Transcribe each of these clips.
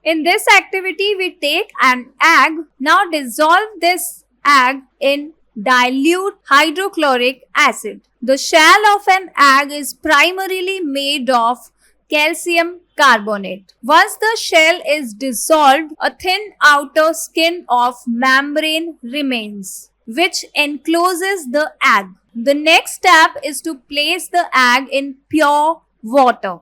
In this activity, we take an egg. Now dissolve this egg in dilute hydrochloric acid. The shell of an egg is primarily made of calcium carbonate. Once the shell is dissolved, a thin outer skin of membrane remains, which encloses the egg. The next step is to place the egg in pure water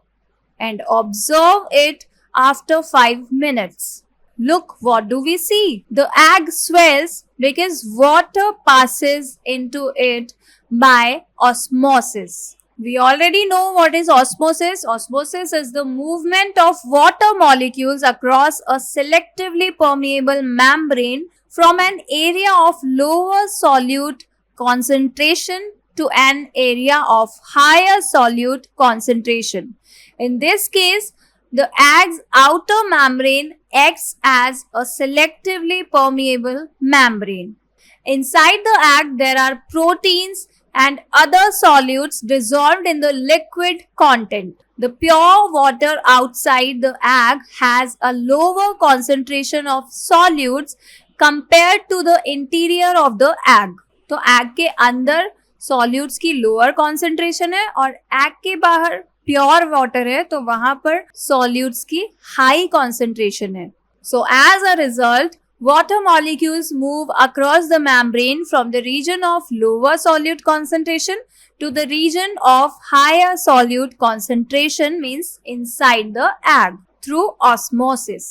and observe it after 5 minutes. Look, what do we see? The egg swells because water passes into it by osmosis. We already know what is osmosis. Osmosis is the movement of water molecules across a selectively permeable membrane from an area of lower solute concentration to an area of higher solute concentration. In this case, the egg's outer membrane acts as a selectively permeable membrane. Inside the egg, there are proteins and other solutes dissolved in the liquid content. The pure water outside the egg has a lower concentration of solutes compared to the interior of the egg. तो egg के अंदर solutes की lower concentration है और egg के बाहर pure water है तो वहां पर सॉल्यूट्स की हाई कॉन्सेंट्रेशन है. So as a result water molecules move across the membrane from the region of lower solute concentration to the region of higher solute concentration, means inside the egg, through osmosis.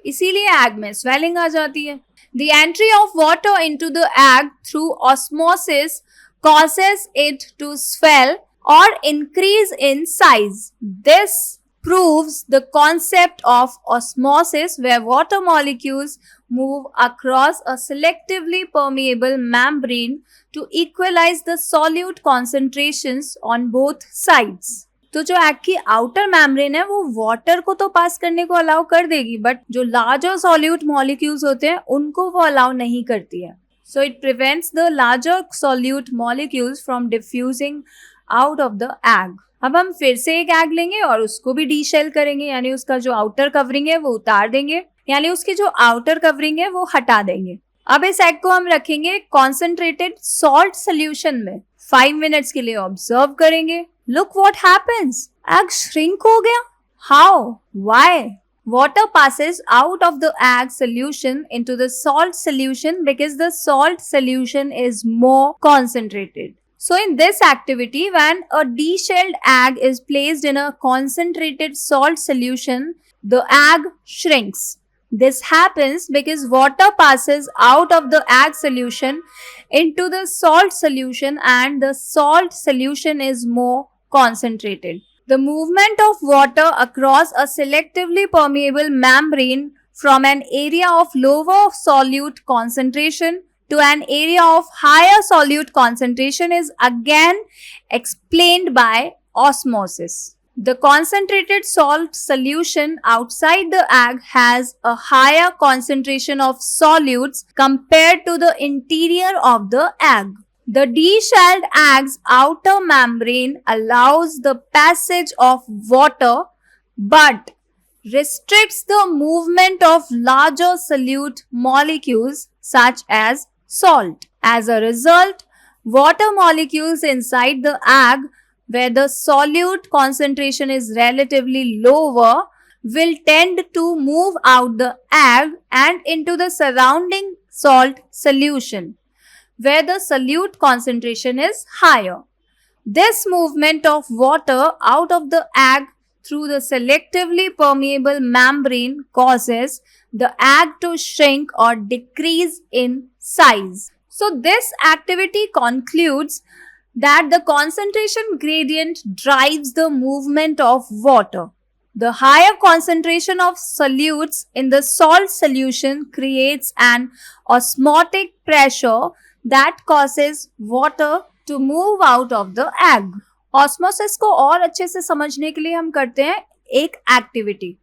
इसीलिए egg में swelling आ जाती है. The entry of water into the egg through osmosis causes it to swell or increase in size. This proves the concept of osmosis, where water molecules move across a selectively permeable membrane to equalize the solute concentrations on both sides. तो जो egg की outer membrane है वो water को तो पास करने को allow कर देगी, बट जो लार्जर सॉल्यूट मॉलिक्यूल्स होते हैं उनको वो अलाउ नहीं करती है. So it prevents the larger solute molecules from diffusing out of the egg. अब हम फिर से एक एग लेंगे और उसको भी डीशेल करेंगे, यानी उसका जो आउटर कवरिंग है वो उतार देंगे, यानी उसकी जो आउटर कवरिंग है वो हटा देंगे. अब इस एग को हम रखेंगे कॉन्सेंट्रेटेड सॉल्ट सोल्यूशन में 5 मिनट्स के लिए ऑब्जर्व करेंगे. Look what happens, egg shrink हो गया. How, why? Water passes out of the egg solution into the salt solution because the salt solution is more concentrated. So in this activity, when a deshelled egg is placed in a concentrated salt solution, the egg shrinks. This happens because water passes out of the egg solution into the salt solution and the salt solution is more concentrated. The movement of water across a selectively permeable membrane from an area of lower solute concentration to an area of higher solute concentration is again explained by osmosis. The concentrated salt solution outside the egg has a higher concentration of solutes compared to the interior of the egg. The deshelled egg's outer membrane allows the passage of water but restricts the movement of larger solute molecules such as salt. As a result, water molecules inside the egg, where the solute concentration is relatively lower, will tend to move out the egg and into the surrounding salt solution, where the solute concentration is higher. This movement of water out of the egg through the selectively permeable membrane causes the egg to shrink or decrease in size. So this activity concludes that the concentration gradient drives the movement of water. The higher concentration of solutes in the salt solution creates an osmotic pressure that causes water to move out of the egg. Osmosis को और अच्छे से समझने के लिए हम करते हैं एक एक्टिविटी.